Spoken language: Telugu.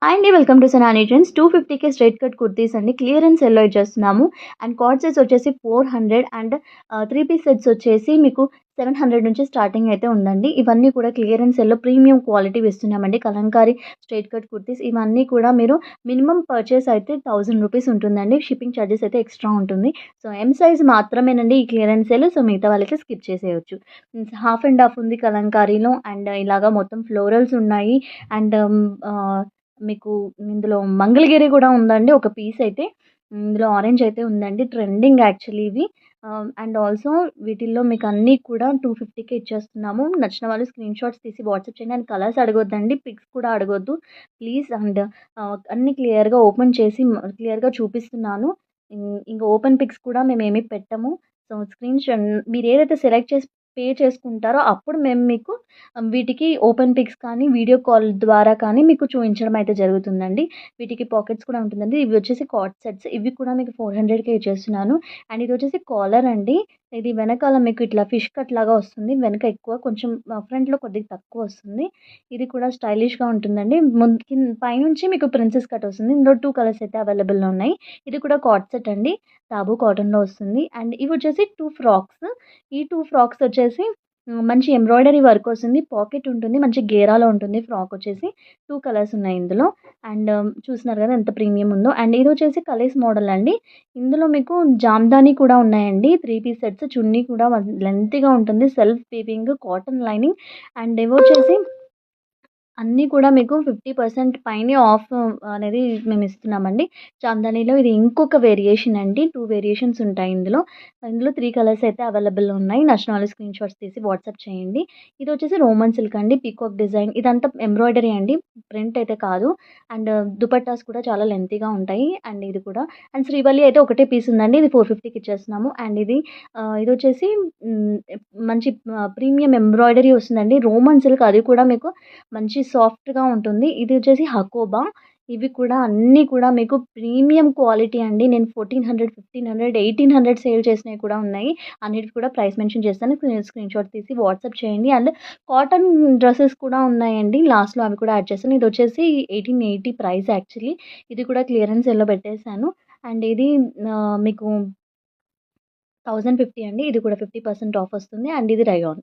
హాయ్ అండి. Welcome to Sanani trends. 250కే స్ట్రెయిట్ కట్ కుర్తీస్ అండి. క్లియరెన్స్ సెల్‌లో ఇచ్చేస్తున్నాము. అండ్ కార్డ్ సెట్స్ వచ్చేసి 400 అండ్ 3 పీస్ సెట్స్ వచ్చేసి మీకు 700 నుంచి స్టార్టింగ్ అయితే ఉందండి. ఇవన్నీ కూడా క్లియరెన్స్ సెల్‌లో ప్రీమియం క్వాలిటీవి ఇస్తున్నామండి. కలంకారీ స్ట్రెయిట్ కట్ కుర్తీస్ ఇవన్నీ కూడా మీరు మినిమమ్ పర్చేస్ అయితే ₹1000 ఉంటుందండి. షిప్పింగ్ ఛార్జెస్ అయితే ఎక్స్ట్రా ఉంటుంది. సో, ఎం సైజ్ మాత్రమేనండి ఈ క్లియరెన్స్ సేల్. సో, మిగతా వాళ్ళైతే స్కిప్ చేసేయొచ్చు. హాఫ్ అండ్ హాఫ్ ఉంది కలంకారీలో అండ్ ఇలాగా మొత్తం ఫ్లోరల్స్ ఉన్నాయి. అండ్ మీకు ఇందులో మంగళగిరి కూడా ఉందండి ఒక పీస్ అయితే. ఇందులో ఆరెంజ్ అయితే ఉందండి. ట్రెండింగ్ యాక్చువల్లీ ఇవి. అండ్ ఆల్సో వీటిల్లో మీకు అన్నీ కూడా 250కే ఇచ్చేస్తున్నాము. నచ్చిన వాళ్ళు స్క్రీన్ షాట్స్ తీసి వాట్సాప్ చేయండి. అండ్ కలర్స్ అడగొద్దండి. పిక్స్ కూడా అడగొద్దు ప్లీజ్. అండ్ అన్నీ క్లియర్‌గా ఓపెన్ చేసి క్లియర్‌గా చూపిస్తున్నాను. ఇంకా ఓపెన్ పిక్స్ కూడా మేమేమి పెట్టము. సో, స్క్రీన్ షా మీరేదైతే సెలెక్ట్ చేసి పే చేసుకుంటారో అప్పుడు మేము మీకు వీటికి ఓపెన్ పిక్స్ కానీ, వీడియో కాల్ ద్వారా కానీ మీకు చూయించడం అయితే జరుగుతుందండి. వీటికి పాకెట్స్ కూడా ఉంటుందండి. ఇవి వచ్చేసి కార్డ్ సెట్స్. ఇవి కూడా మీకు 400కే ఇచ్చేస్తున్నాను. అండ్ ఇదొచ్చేసి కాలర్ అండి. ఇది వెనకాల మీకు ఇట్లా ఫిష్ కట్ లాగా వస్తుంది. వెనక ఎక్కువ కొంచెం ఫ్రంట్‌లో కొద్దిగా తక్కువొస్తుంది. ఇది కూడా స్టైలిష్‌గా ఉంటుందండి. పైనుంచి మీకు ప్రిన్సెస్ కట్ వస్తుంది. ఇందులో 2 కలర్స్ అయితే అవైలబుల్‌లో ఉన్నాయి. ఇది కూడా కార్డ్ సెట్ అండి. తాబూ కాటన్‌లో వస్తుంది. అండ్ ఇవొచ్చేసి 2 ఫ్రాక్స్. ఈ 2 ఫ్రాక్స్ వచ్చేసి మంచి ఎంబ్రాయిడరీ వర్క్ వస్తుంది. పాకెట్ ఉంటుంది. మంచి గేరాలో ఉంటుంది ఫ్రాక్ వచ్చేసి. 2 కలర్స్ ఉన్నాయి ఇందులో. అండ్ చూస్తున్నారు కదా ఎంత ప్రీమియం ఉందో. అండ్ ఇదొచ్చేసి కలేస్ మోడల్ అండి. ఇందులో మీకు జామ్దాని కూడా ఉన్నాయండి. 3 పీస్ సెట్స్. చున్నీ కూడా లెంతీగా ఉంటుంది. Self weaving cotton lining. And ఇవొచ్చేసి అన్నీ కూడా మీకు 50% పైనే ఆఫ్ అనేది మేమిస్తున్నామండి. జామ్దానిలో ఇది ఇంకొక వేరియేషన్ అండి. 2 వేరియేషన్స్ ఉంటాయి ఇందులో. ఇందులో 3 కలర్స్ అయితే అవైలబుల్‌లో ఉన్నాయి. నచ్చిన వాళ్ళు స్క్రీన్ షాట్స్ తీసి వాట్సాప్ చేయండి. ఇదొచ్చేసి రోమన్ సిల్క్ అండి. పీకాక్ డిజైన్ ఇదంతా ఎంబ్రాయిడరీ అండి. ప్రింట్ అయితే కాదు. అండ్ దుపట్టాస్ కూడా చాలా లెంతీగా ఉంటాయి. అండ్ ఇది కూడా అండ్ శ్రీవల్లి అయితే ఒకటే పీస్ ఉందండి. ఇది 450కి ఇచ్చేస్తున్నాము. అండ్ ఇదొచ్చేసి హ్మ్, మంచి ప్రీమియం ఎంబ్రాయిడరీ వస్తుందండి. రోమన్ సిల్క్ అది కూడా మీకు మంచి సాఫ్ట్‌గా ఉంటుంది. ఇది వచ్చేసి హకోబా. ఇవి కూడా అన్నీ కూడా మీకు ప్రీమియం క్వాలిటీ అండి. నేను 1400, 1500, 1800 సేల్ చేసినవి కూడా ఉన్నాయి. అన్నిటికి కూడా ప్రైస్ మెన్షన్ చేస్తాను. స్క్రీన్ షాట్ తీసి వాట్సాప్ చేయండి. అండ్ కాటన్ డ్రెసెస్ కూడా ఉన్నాయండి. లాస్ట్‌లో అవి కూడా యాడ్ చేస్తాను. ఇదొచ్చేసి 1880 ప్రైస్ యాక్చువల్లీ. ఇది కూడా క్లియరెన్స్ సేల్‌లో పెట్టేసాను. అండ్ ఇది మీకు 1050 అండి. ఇది కూడా 50% ఆఫ్ వస్తుంది. అండ్ ఇది రయాన్.